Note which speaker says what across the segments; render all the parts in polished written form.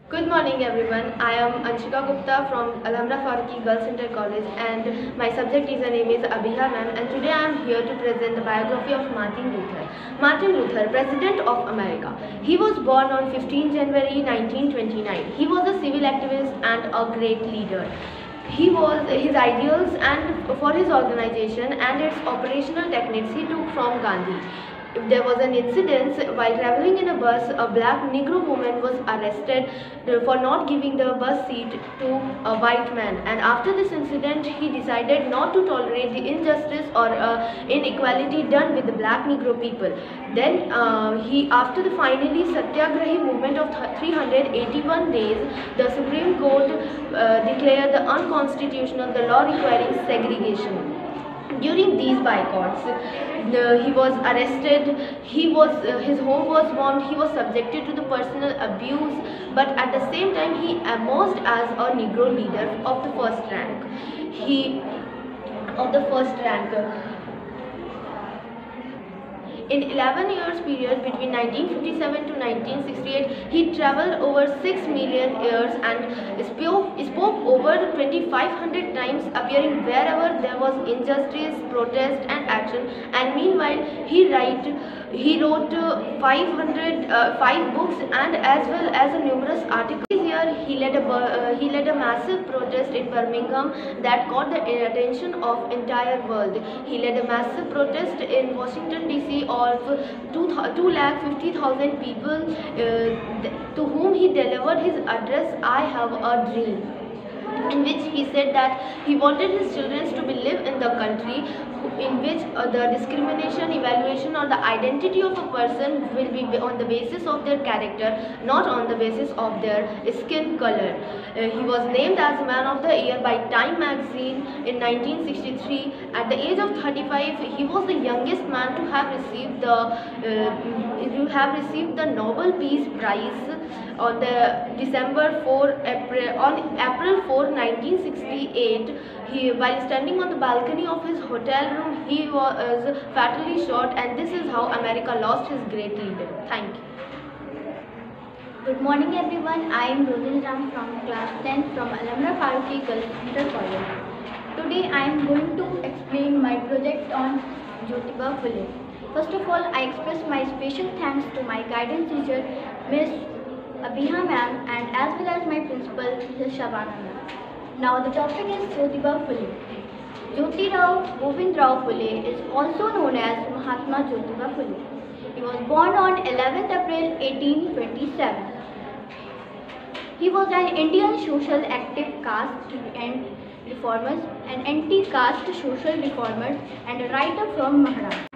Speaker 1: Good morning everyone. I am Anshika Gupta from Alhambra Farooqui Girls Inter College and my subject is name is Abhiha ma'am, and today I am here to present the biography of Martin Luther. Martin Luther, President of America. He was born on 15 January 1929. He was a civil activist and a great leader. He was his ideals and for his organization and its operational techniques he took from Gandhi. If there was an incident while traveling in a bus, a black Negro woman was arrested for not giving the bus seat to a white man, and after this incident he decided not to tolerate the injustice or inequality done with the black Negro people. Then after the finally Satyagrahi movement of 381 days, the Supreme Court declared the unconstitutional the law requiring segregation. During these boycotts, he was arrested, his home was bombed, he was subjected to the personal abuse, but at the same time he emerged as a Negro leader of the first rank. In 11 years period between 1957 to 1968, he traveled over 6 million years and spoke over 2,500 times, appearing wherever there was injustice, protest and action. And meanwhile, he wrote 5 books and as well as numerous articles. This year, he led a massive protest in Birmingham that caught the attention of entire world. He led a massive protest in Washington DC of 250,000 people to whom he delivered his address, "I Have a Dream," in which he said that he wanted his children to live in the country in which the discrimination, evaluation or the identity of a person will be on the basis of their character, not on the basis of their skin color. He was named as Man of the Year by Time magazine in 1963. At the age of 35, he was the youngest man to have received the Nobel Peace Prize on April 4, 1968. While standing on the balcony of his hotel room, he was fatally shot, and this is how America lost his great leader. Thank you.
Speaker 2: Good morning everyone. I am Rosin Ram from class 10 from Alhambra Farooqui Girls Inter College. Today I am going to explain my project on Jyotiba Phule. First of all, I express my special thanks to my guidance teacher, Miss Abhiha ma'am, and as well as my principal, Mrs. Shabana ma'am. Now the topic is Jyotiba Phule. Jyotirao Govindrao Phule is also known as Mahatma Jyotiba Phule. He was born on 11th April 1827. He was an Indian social active caste and reformers, an anti-caste social reformers and a writer from Maharashtra.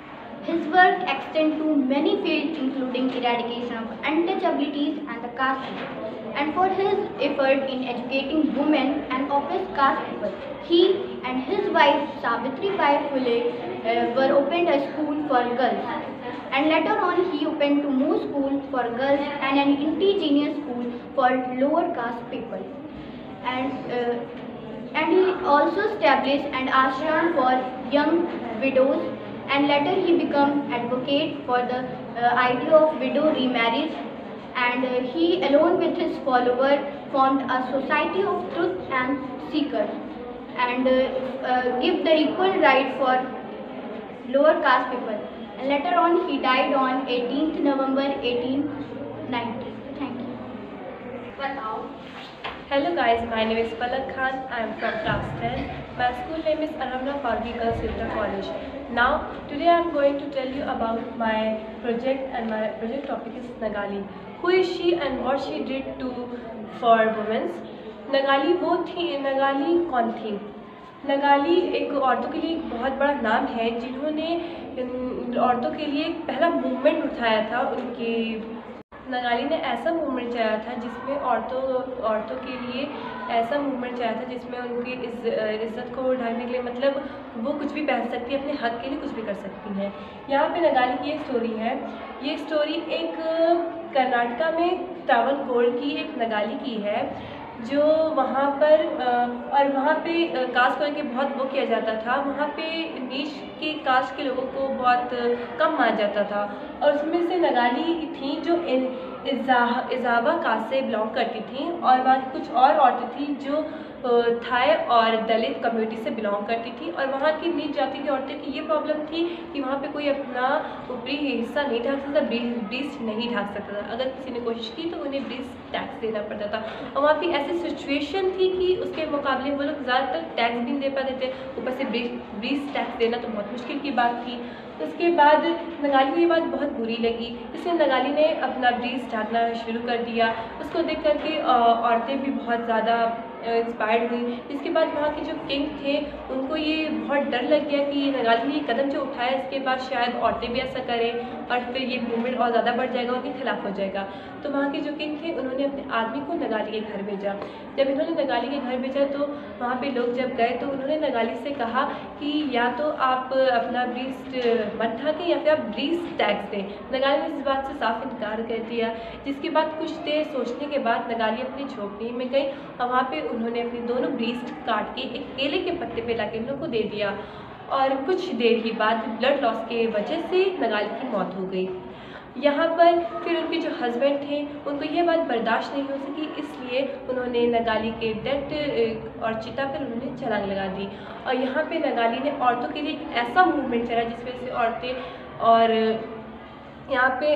Speaker 2: His work extends to many fields including eradication of untouchabilities and the caste system. And for his effort in educating women and oppressed caste people, he and his wife Savitri Bai Phule were opened a school for girls. And later on he opened two more schools for girls and an indigenous school for lower caste people. And he also established an ashram for young widows, and later he became advocate for the idea of widow remarriage, and he alone with his followers formed a society of truth and seekers and give the equal right for lower caste people. And later on he died on 18th November 1890. Thank you.
Speaker 3: Hello guys, my name is Palak Khan. I am from class 10. My school name is Alhambra Farooqui Girls Inter College. Now, today I am going to tell you about my project, and my project topic is Nagali. Who is she and what she did for women? Nagali वो थी, Nagali कौन थी? नगाली एक औरतों के लिए एक बहुत बड़ा नाम है जिन्होंने औरतों के लिए एक पहला मूवमेंट उठाया था। नगाली ने ऐसा मूवमेंट चलाया था जिसमें औरतों के लिए ऐसा मूवमेंट चलाया था जिसमें उनकी इज्जत को ढालने के लिए, मतलब वो कुछ भी पहन सकती है, अपने हक के लिए कुछ भी कर सकती हैं। यहाँ पे नगाली की एक स्टोरी है। ये स्टोरी एक कर्नाटका में त्रावणकोर की एक नगाली की है जो वहाँ पर और वहाँ पे कास्ट को लेकर बहुत वो किया जाता था। वहाँ पे नीच के कास्ट के लोगों को बहुत कम माना जाता था और उसमें से नगाली थी जो इजावा कास्ट से बिलोंग करती थी, और वहाँ की कुछ और औरतें थी जो थाई और दलित कम्युनिटी से बिलोंग करती थी। और वहाँ की नीच जाति की औरतें की ये प्रॉब्लम थी कि वहाँ पे कोई अपना ऊपरी हिस्सा नहीं ढक सकता, ब्रीस्ट नहीं ढक सकता था। अगर किसी ने कोशिश की तो उन्हें ब्रीस्ट टैक्स देना पड़ता था। और वहाँ पे ऐसी सिचुएशन थी कि उसके मुकाबले वो लोग ज़्यादातर टैक्स भी नहीं दे पाते थे, ऊपर से ब्रीस्ट टैक्स देना तो बहुत मुश्किल की बात थी। उसके बाद नगाली को ये बात बहुत बुरी लगी, इसलिए नगाली ने अपना ब्रीस्ट ढकना शुरू कर दिया। उसको देख करके औरतें भी बहुत ज़्यादा इंस्पायर्ड हुई। इसके बाद वहाँ के जो किंग थे उनको ये बहुत डर लग गया कि नगाली ने ये कदम जो उठाया इसके बाद शायद औरतें भी ऐसा करें और फिर ये मूवमेंट और ज़्यादा बढ़ जाएगा, उनके खिलाफ हो जाएगा। तो वहाँ के जो किंग थे उन्होंने अपने आदमी को नगाली के घर भेजा। जब इन्होंने नगाली के घर भेजा तो वहाँ पे लोग जब गए तो उन्होंने नगाली से कहा कि या तो आप अपना ब्रीस्ट मत ढकें या फिर आप ब्रीस्ट टैक्स दें। नगाली ने इस बात से साफ इनकार कर दिया, जिसके बाद कुछ देर सोचने के बाद नगाली अपनी झोपड़ी में गई और वहाँ पे उन्होंने अपनी दोनों ब्रीस्ट काट के एक केले के पत्ते पे लाके उन लोगों को दे दिया। और कुछ देर ही बाद ब्लड लॉस के वजह से नगाली की मौत हो गई। यहाँ पर फिर उनके जो हस्बैंड थे उनको ये बात बर्दाश्त नहीं हो सकी, इसलिए उन्होंने नगाली के डेड और चिता पर उन्होंने छलांग लगा दी। और यहाँ पे नगाली ने औरतों के लिए एक ऐसा मूवमेंट चला जिस वजह से औरतें और यहाँ पे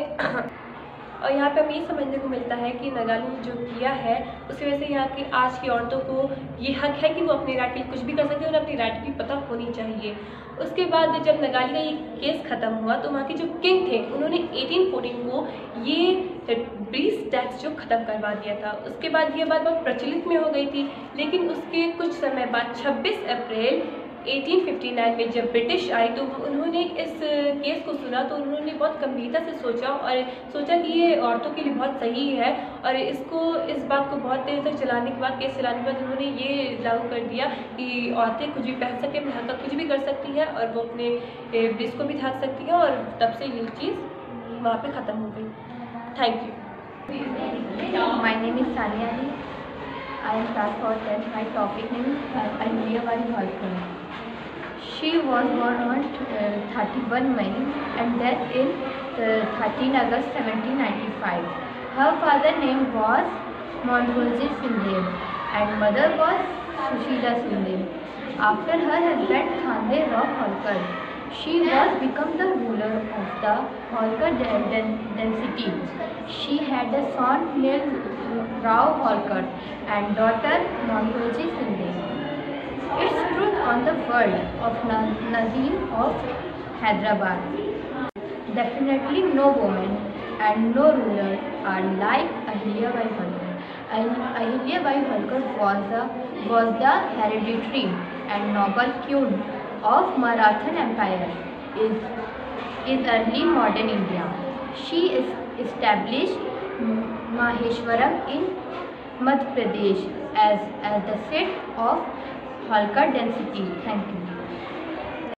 Speaker 3: हमें ये समझने को मिलता है कि नगाली ने जो किया है उसकी वजह से यहाँ की आज की औरतों को ये हक है कि वो अपनी राइट के लिए कुछ भी कर सकती है और अपनी राइट भी पता होनी चाहिए। उसके बाद जब नगाली का ये केस ख़त्म हुआ तो वहाँ के जो किंग थे उन्होंने 1814 को ये ब्रीस्ट टैक्स जो ख़त्म करवा दिया था। उसके बाद ये बात बहुत प्रचलित में हो गई थी, लेकिन उसके कुछ समय बाद 26 अप्रैल 1859 में जब ब्रिटिश आई तो उन्होंने इस केस को सुना तो उन्होंने बहुत गंभीरता से सोचा कि ये औरतों के लिए बहुत सही है। और इस बात को बहुत देर तक चलाने के बाद केस चलाने के बाद उन्होंने ये लागू कर दिया कि औरतें कुछ भी पहन सकती हैं, अपने हक का कुछ भी कर सकती हैं और वो अपने ब्रीस्ट को भी ढक सकती हैं। और तब से ये चीज़ वहाँ पे ख़त्म हो गई। Thank you.
Speaker 2: My name is Sania Ali. I am class 410. My topic name is Ahilyabai Holkar. She was born on 31 May and died in 13 August 1795. Her father's name was Monroe Sindel and mother was Sushila Sindel. After her husband Thande Rao Holkar, she was become the ruler of the Holkar dynasty. She had a son named Rao Holkar and daughter Monroe Sindel. Its truth on the world of Nazim of Hyderabad. Definitely no woman and no ruler are like Ahilyabai Holkar. Ahilyabai Holkar was the hereditary and noble queen of Maratha Empire is early modern India. She established Maheshwaram in Madhya Pradesh as the seat of Holkar dynasty. Thank you.